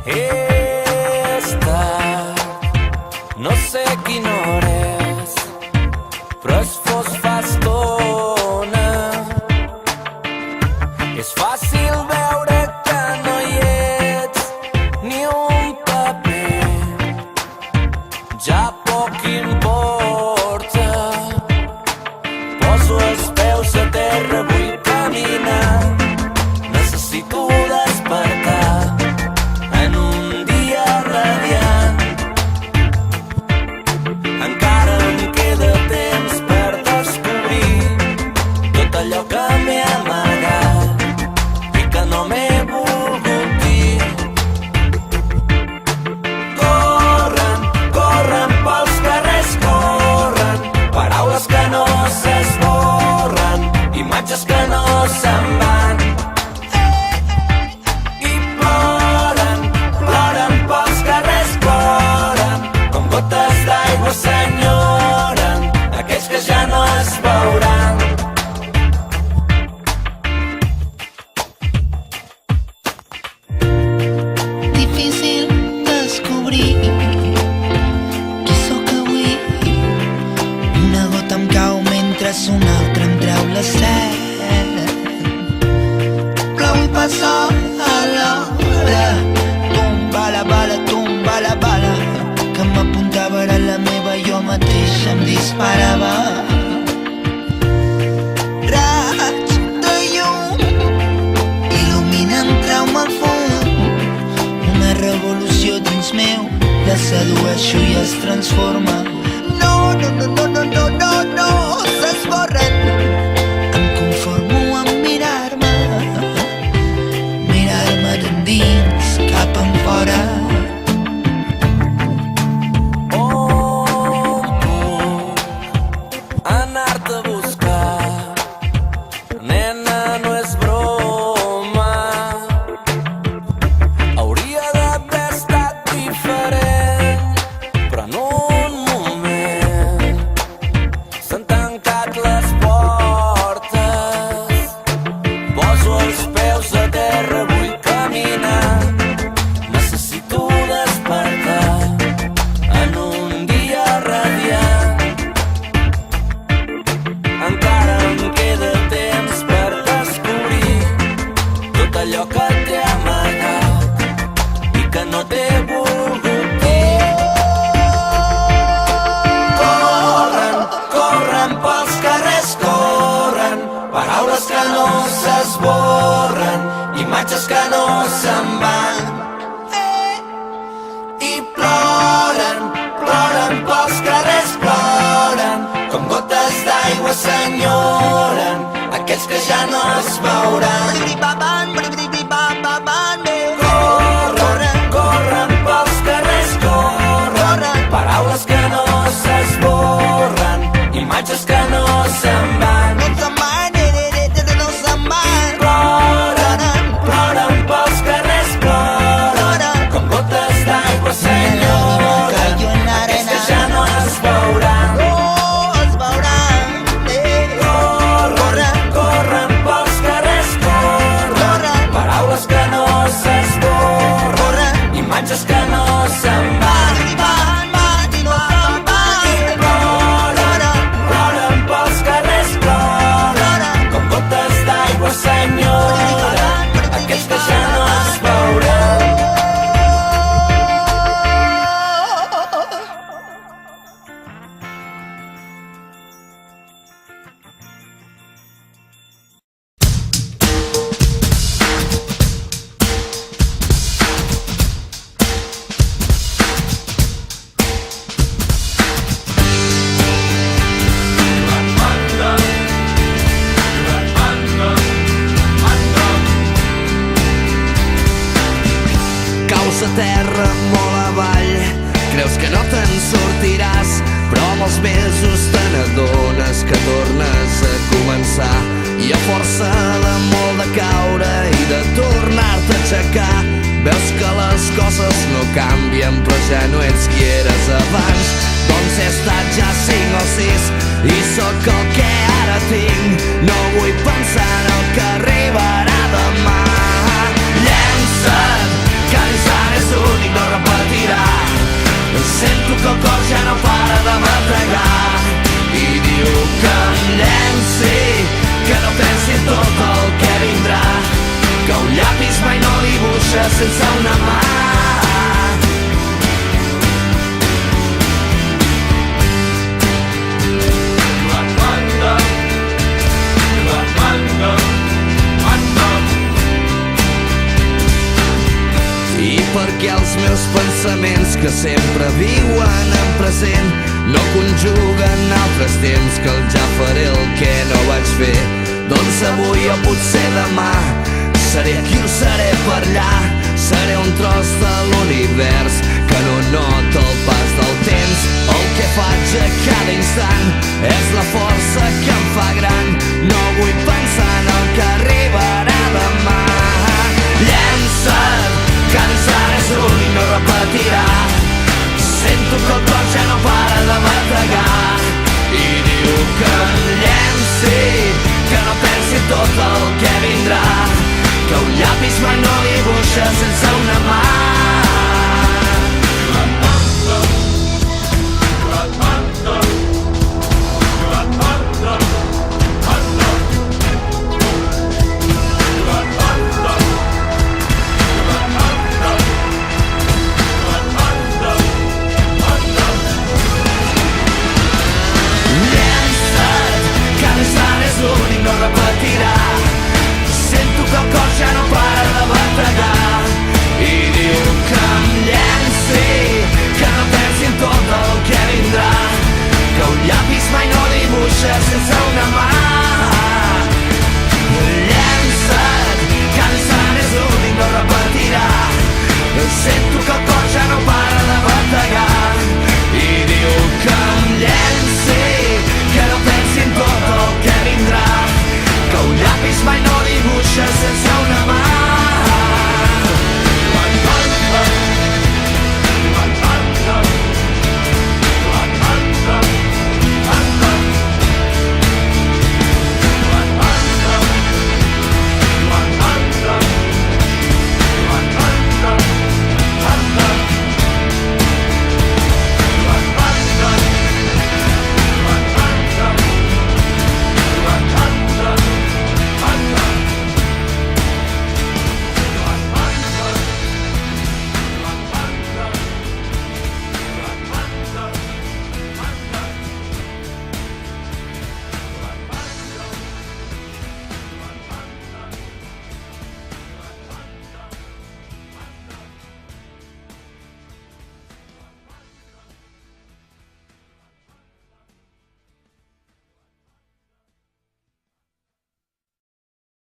És tard, no sé quina hora és, però es fos fa estona. És fàcil veure que no hi ets, ni un paper, ja poc importa. Poso els peus a terra, vull caminar, necessito despertar en un dia radiant. Encara em queda temps per descobrir tot allò que m'he amagat i que no m'he volgut dir. Corren, corren pels carrers, corren, paraules que no s'esborren, imatges que no se'n van. I ploren, ploren pels carrers, ploren, com gotes d'aigua s'enyoren aquells que ja no es veuran. Difícil descobrir qui sóc avui. Una gota em cau mentre una altra em treu la set. Però avui passa a l'hora. Tomba la bala que m'apuntava era la meva, jo mateix em disparava. Raig de llum il·luminen, treu-me al fum. Una revolució dins meu, la sedueixo i es transforma. No, s'esborren. Em conformo amb mirar-me d'endins cap enfora. On puc anar-te a buscar? Nena, no és broma. Hauria d'haver estat diferent, però en un moment s'han tancat les portes. Poso els peus a terra, vull caminar, necessito despertar en un dia radiant. Encara em queda temps per descobrir tot allò que t'he amagat i que no t'he volgut dir. Corren, corren pels carrers, corren, paraules que no s'esborren, imatges que no se'n van. I ploren, ploren pels carrers, ploren, com gotes d'aigua s'enyoren aquells que ja no es veuran. Corren, corren pels carrers, corren, paraules que no s'esborren, imatges que no se'n van. Ploren, ploren pels carrers, ploren, com gotes d'aigua s'enyoren aquells que ja no es veuran. Corren, corren pels carrers, corren, paraules que no s'esborren, imatges que no se'n van. Ploren pels carrers, ploren, com gotes d'aigua s'enyoren aquells que ja no es veuran. Caus a terra molt avall, creus que no te'n sortiràs, però amb els mesos te n'adones que tornes a començar. I a força de molt de caure i de tornar-te a aixecar, veus que les coses no canvien, però ja no ets qui eres abans. Doncs he estat ja 5 o 6 i sóc el que ara tinc. No vull pensar en el que arribarà demà. Llença't, que ens ha créixer sense una mà. I perquè els meus pensaments que sempre viuen en present no conjuguen altres temps que el ja faré el que no vaig fer, doncs avui o potser demà seré aquí o seré per allà, seré un tros de l'univers que no nota el pas del temps. El que faig a cada instant és la força que em fa gran, no vull pensar en el que arribarà demà. Llença't, que ara és l'únic, no repetirà. Sento que el cor ja no para de bategar i diu que em llenci, que no pensi tot el que vindrà, que un llapis mai no li